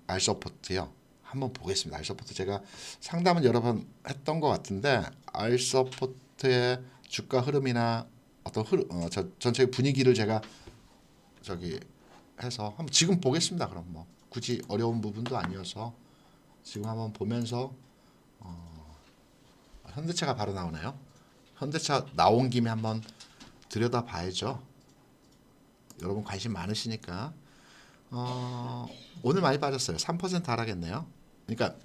알서포트요. 한번 보겠습니다. 알서포트 제가 상담은 여러 번 했던 것 같은데 알서포트의 주가 흐름이나 어떤 전체 분위기를 제가 해서 한번 지금 보겠습니다. 그럼 뭐 굳이 어려운 부분도 아니어서 지금 한번 보면서 현대차가 바로 나오네요. 현대차 나온 김에 한번 들여다 봐야죠. 여러분 관심 많으시니까 오늘 많이 빠졌어요. 3% 하락했네요. 그러니까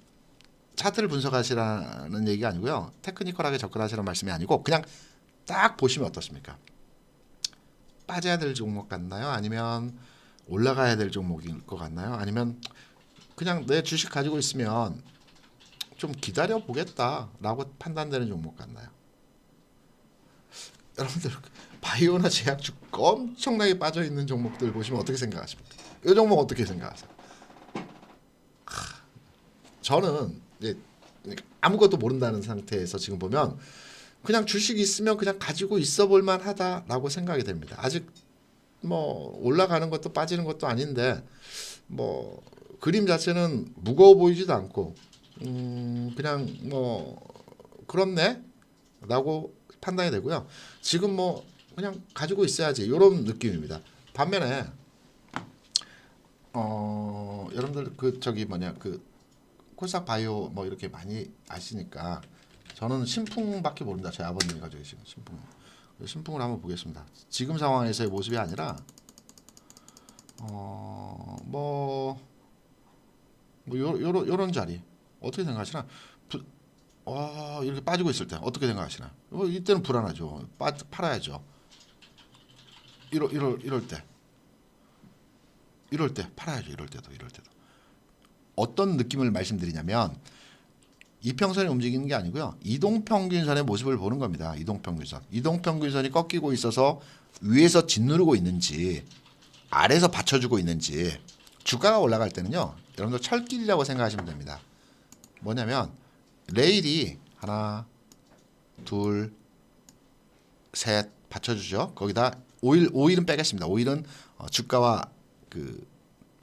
차트를 분석하시라는 얘기가 아니고요. 테크니컬하게 접근하시라는 말씀이 아니고 그냥 딱 보시면 어떻습니까? 빠져야 될 종목 같나요? 아니면 올라가야 될 종목일 것 같나요? 아니면 그냥 내 주식 가지고 있으면 좀 기다려 보겠다라고 판단되는 종목 같나요? 여러분들 바이오나 제약주 엄청나게 빠져 있는 종목들 보시면 어떻게 생각하십니까? 이 종목 어떻게 생각하세요? 저는 이제 아무것도 모른다는 상태에서 지금 보면 그냥 주식이 있으면 그냥 가지고 있어 볼 만하다라고 생각이 됩니다. 아직 뭐 올라가는 것도 빠지는 것도 아닌데 뭐 그림 자체는 무거워 보이지도 않고 그냥 뭐 그렇네라고 판단이 되고요. 지금 뭐 그냥 가지고 있어야지 이런 느낌입니다. 반면에 여러분들 그 콜삭 바이오 뭐 이렇게 많이 아시니까 저는 신풍밖에 모릅니다. 저희 아버님이 가지고 계시는 신풍을 한번 보겠습니다. 지금 상황에서의 모습이 아니라 요런 자리 어떻게 생각하시나? 이렇게 빠지고 있을 때 어떻게 생각하시나? 이때는 불안하죠. 팔아야죠. 이럴 때 팔아야죠. 이럴 때도 어떤 느낌을 말씀드리냐면 이평선이 움직이는 게 아니고요. 이동평균선의 모습을 보는 겁니다. 이동평균선이 꺾이고 있어서 위에서 짓누르고 있는지 아래에서 받쳐주고 있는지 주가가 올라갈 때는요. 여러분들 철길이라고 생각하시면 됩니다. 뭐냐면 레일이 하나, 둘, 셋 받쳐주죠. 거기다 오일은 빼겠습니다. 오일은 주가와 그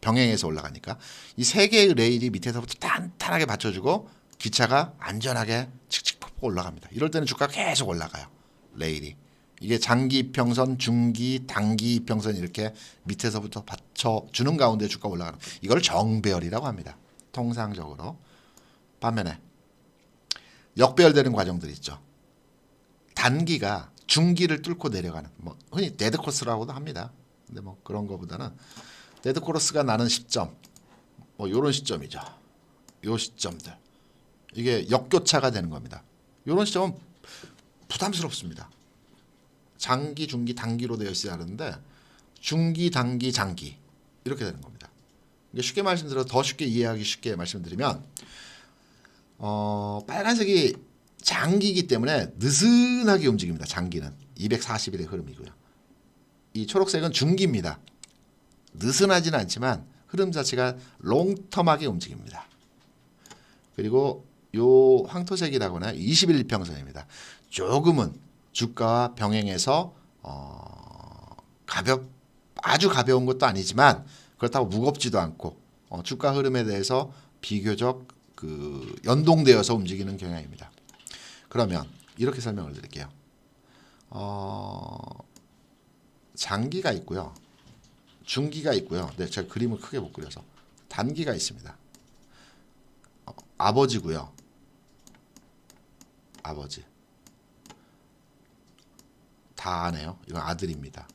병행해서 올라가니까 이 세 개의 레일이 밑에서부터 탄탄하게 받쳐주고 기차가 안전하게 칙칙폭폭 올라갑니다. 이럴 때는 주가가 계속 올라가요. 레일이. 이게 장기 이평선, 중기, 단기 이평선 이렇게 밑에서부터 받쳐주는 가운데 주가가 올라가는 이걸 정배열이라고 합니다. 통상적으로. 반면에 역배열되는 과정들이 있죠. 단기가 중기를 뚫고 내려가는 뭐 흔히 데드코스라고도 합니다. 근데 뭐 그런 거보다는 데드 코러스가 나는 시점, 뭐 요런 시점이죠. 요 시점들. 이게 역교차가 되는 겁니다. 요런 시점은 부담스럽습니다. 장기, 중기, 단기로 되어 있어야 하는데 중기, 단기, 장기 이렇게 되는 겁니다. 쉽게 말씀드려 더 쉽게 이해하기 쉽게 말씀드리면 빨간색이 장기이기 때문에 느슨하게 움직입니다. 장기는 240일의 흐름이고요. 이 초록색은 중기입니다. 느슨하지는 않지만 흐름 자체가 롱텀하게 움직입니다. 그리고 요 황토색이라고는 21 이평선입니다. 조금은 주가와 병행해서 아주 가벼운 것도 아니지만 그렇다고 무겁지도 않고 주가 흐름에 대해서 비교적 연동되어서 움직이는 경향입니다. 그러면 이렇게 설명을 드릴게요. 장기가 있고요. 중기가 있고요. 네, 제가 그림을 크게 못 그려서 단기가 있습니다. 아버지고요. 아버지. 다 아네요. 이건 아들입니다.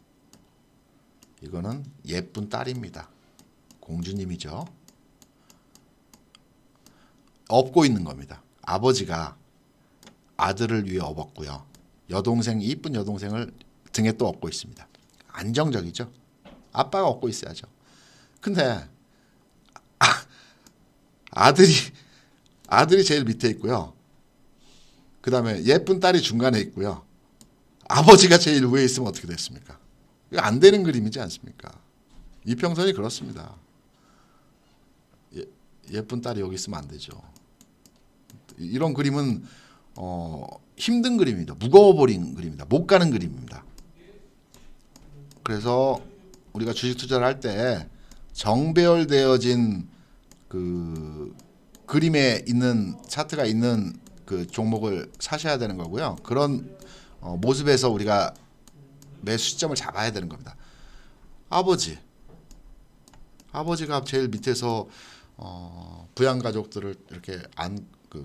이거는 예쁜 딸입니다. 공주님이죠. 업고 있는 겁니다. 아버지가 아들을 위해 업었고요. 이쁜 여동생을 등에 또 업고 있습니다. 안정적이죠. 아빠가 업고 있어야죠. 근데 아들이 제일 밑에 있고요. 그 다음에 예쁜 딸이 중간에 있고요. 아버지가 제일 위에 있으면 어떻게 됐습니까? 이거 안 되는 그림이지 않습니까? 이평선이 그렇습니다. 예쁜 딸이 여기 있으면 안 되죠. 이런 그림은 힘든 그림입니다. 무거워버린 그림입니다. 못 가는 그림입니다. 그래서 우리가 주식 투자를 할 때 정배열되어진 그림에 있는 차트가 있는 그 종목을 사셔야 되는 거고요. 그런 모습에서 우리가 매수 시점을 잡아야 되는 겁니다. 아버지가 제일 밑에서 부양 가족들을 이렇게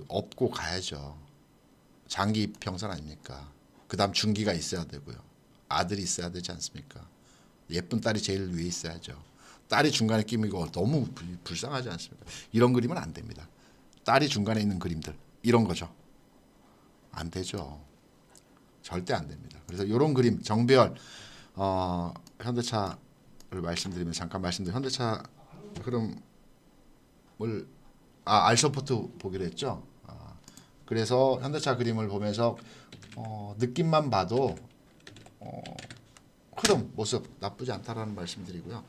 업고 가야죠. 장기 평선 아닙니까? 그다음 중기가 있어야 되고요. 아들이 있어야 되지 않습니까? 예쁜 딸이 제일 위에 있어야죠. 딸이 중간에 끼면 너무 불쌍하지 않습니까? 이런 그림은 안 됩니다. 딸이 중간에 있는 그림들 이런 거죠. 안 되죠. 절대 안 됩니다. 그래서 이런 그림 정배열 현대차를 말씀드리면 잠깐 말씀드린 현대차 흐름을 알서포트 보기로 했죠. 그래서 현대차 그림을 보면서 느낌만 봐도 흐름 모습 나쁘지 않다라는 말씀드리고요.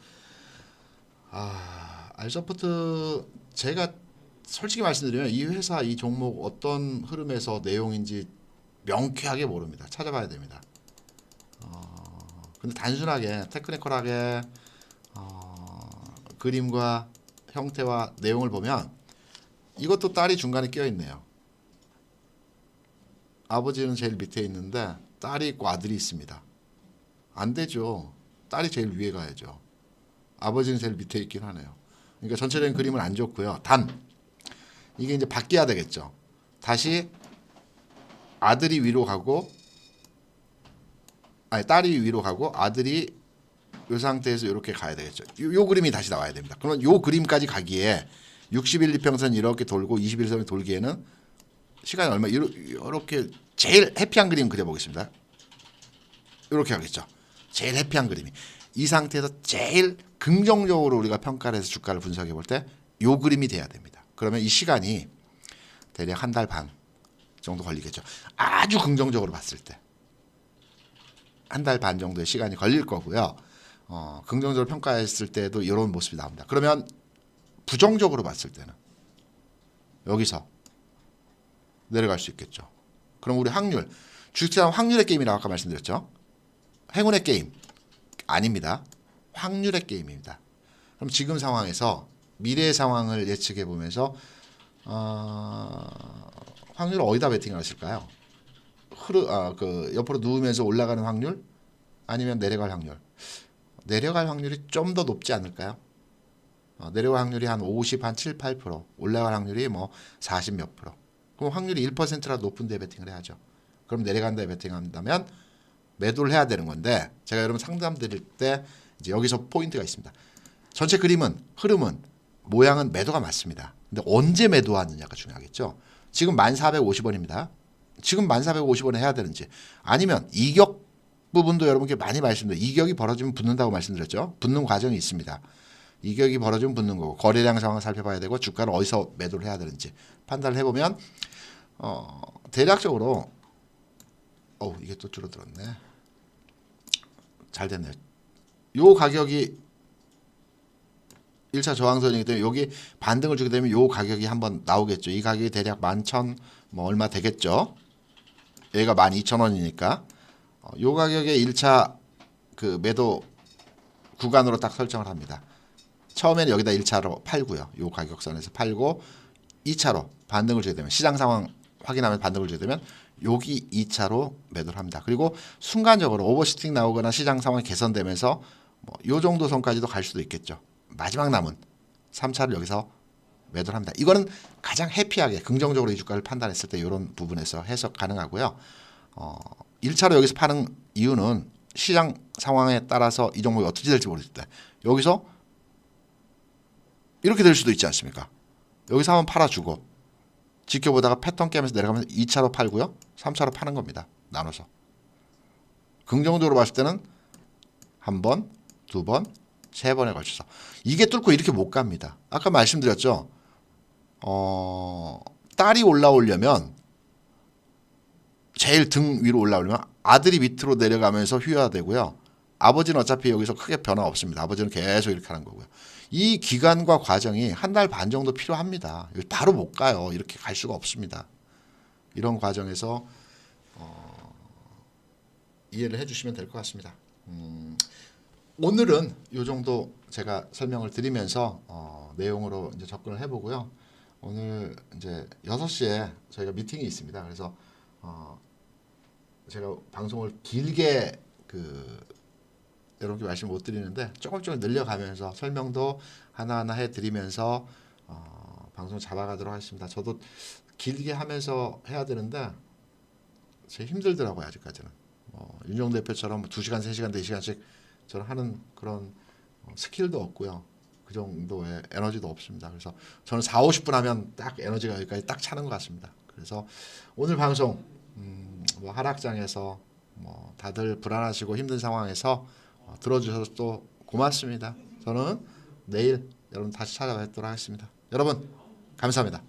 알서포트 제가 솔직히 말씀드리면 이 회사 이 종목 어떤 흐름에서 내용인지 명쾌하게 모릅니다. 찾아봐야 됩니다. 근데 단순하게 테크니컬하게 그림과 형태와 내용을 보면 이것도 딸이 중간에 끼어 있네요. 아버지는 제일 밑에 있는데 딸이 있고 아들이 있습니다. 안 되죠. 딸이 제일 위에 가야죠. 아버지는 제일 밑에 있긴 하네요. 그러니까 전체적인 그림은 안 좋고요. 이게 이제 바뀌어야 되겠죠. 다시 아들이 위로 가고 딸이 위로 가고 아들이 이 상태에서 이렇게 가야 되겠죠. 요 그림이 다시 나와야 됩니다. 그러면 요 그림까지 가기에 61 이평선 이렇게 돌고 21선이 돌기에는 시간이 얼마 이렇게 제일 해피한 그림 그려보겠습니다. 이렇게 하겠죠. 제일 해피한 그림이 이 상태에서 제일 긍정적으로 우리가 평가를 해서 주가를 분석해 볼 때 요 그림이 돼야 됩니다. 그러면 이 시간이 대략 한 달 반 정도 걸리겠죠. 아주 긍정적으로 봤을 때 한 달 반 정도의 시간이 걸릴 거고요. 긍정적으로 평가했을 때도 이런 모습이 나옵니다. 그러면 부정적으로 봤을 때는 여기서 내려갈 수 있겠죠. 그럼 우리 확률, 주식시장 확률의 게임이라고 아까 말씀드렸죠. 행운의 게임 아닙니다. 확률의 게임입니다. 그럼 지금 상황에서 미래의 상황을 예측해 보면서 확률을 어디다 베팅을 하실까요? 옆으로 누우면서 올라가는 확률 아니면 내려갈 확률? 내려갈 확률이 좀 더 높지 않을까요? 내려갈 확률이 한 50, 한 7, 8%, 올라갈 확률이 뭐 40 몇 프로. 그럼 확률이 1%라도 높은 데 베팅을 해야죠. 그럼 내려간 데 베팅한다면 매도를 해야 되는 건데 제가 여러분 상담 드릴 때 이제 여기서 포인트가 있습니다. 전체 그림은 흐름은 모양은 매도가 맞습니다. 근데 언제 매도하느냐가 중요하겠죠. 지금 1450원입니다. 지금 1450원에 해야 되는지 아니면 이격 부분도 여러분께 많이 말씀드려요. 이격이 벌어지면 붙는다고 말씀드렸죠. 붙는 과정이 있습니다. 이격이 벌어지면 붙는 거고 거래량 상황을 살펴봐야 되고 주가를 어디서 매도를 해야 되는지 판단을 해보면 대략적으로 이게 또 줄어들었네. 잘 됐네요. 요 가격이 1차 저항선이기 때문에 여기 반등을 주게 되면 요 가격이 한번 나오겠죠. 이 가격이 대략 11,000 뭐 얼마 되겠죠. 얘가 12,000원이니까 요 가격에 1차 그 매도 구간으로 딱 설정을 합니다. 처음에는 여기다 1차로 팔고요. 요 가격선에서 팔고 2차로 반등을 주게 되면 시장 상황 확인하면 반등을 주게 되면 여기 2차로 매도를 합니다. 그리고 순간적으로 오버슈팅 나오거나 시장 상황이 개선되면서 요 정도 선까지도 갈 수도 있겠죠. 마지막 남은 3차를 여기서 매도를 합니다. 이거는 가장 해피하게 긍정적으로 이 주가를 판단했을 때 이런 부분에서 해석 가능하고요. 1차로 여기서 파는 이유는 시장 상황에 따라서 이 종목이 어떻게 될지 모르겠을 때 여기서 이렇게 될 수도 있지 않습니까? 여기서 한번 팔아주고 지켜보다가 패턴 깨면서 내려가면 2차로 팔고요. 3차로 파는 겁니다. 나눠서. 긍정적으로 봤을 때는 한 번, 두 번, 세 번에 걸쳐서. 이게 뚫고 이렇게 못 갑니다. 아까 말씀드렸죠. 딸이 올라오려면 제일 등 위로 올라오려면 아들이 밑으로 내려가면서 휴야되고요. 아버지는 어차피 여기서 크게 변화 없습니다. 아버지는 계속 이렇게 하는 거고요. 이 기간과 과정이 한 달 반 정도 필요합니다. 바로 못 가요. 이렇게 갈 수가 없습니다. 이런 과정에서 이해를 해주시면 될 것 같습니다. 오늘은 이 정도 제가 설명을 드리면서 내용으로 이제 접근을 해보고요. 오늘 이제 6시에 저희가 미팅이 있습니다. 그래서 제가 방송을 길게 여러분께 말씀 못 드리는데 조금 늘려가면서 설명도 하나하나 해드리면서 방송 잡아가도록 하겠습니다. 저도 길게 하면서 해야 되는데 제 힘들더라고요. 아직까지는 윤종 대표처럼 2시간, 3시간, 4시간씩 저는 하는 그런 스킬도 없고요. 그 정도의 에너지도 없습니다. 그래서 저는 4, 50분 하면 딱 에너지가 여기까지 딱 차는 것 같습니다. 그래서 오늘 방송 뭐 하락장에서 뭐 다들 불안하시고 힘든 상황에서 들어주셔서 또 고맙습니다. 저는 내일 여러분 다시 찾아뵙도록 하겠습니다. 여러분 감사합니다.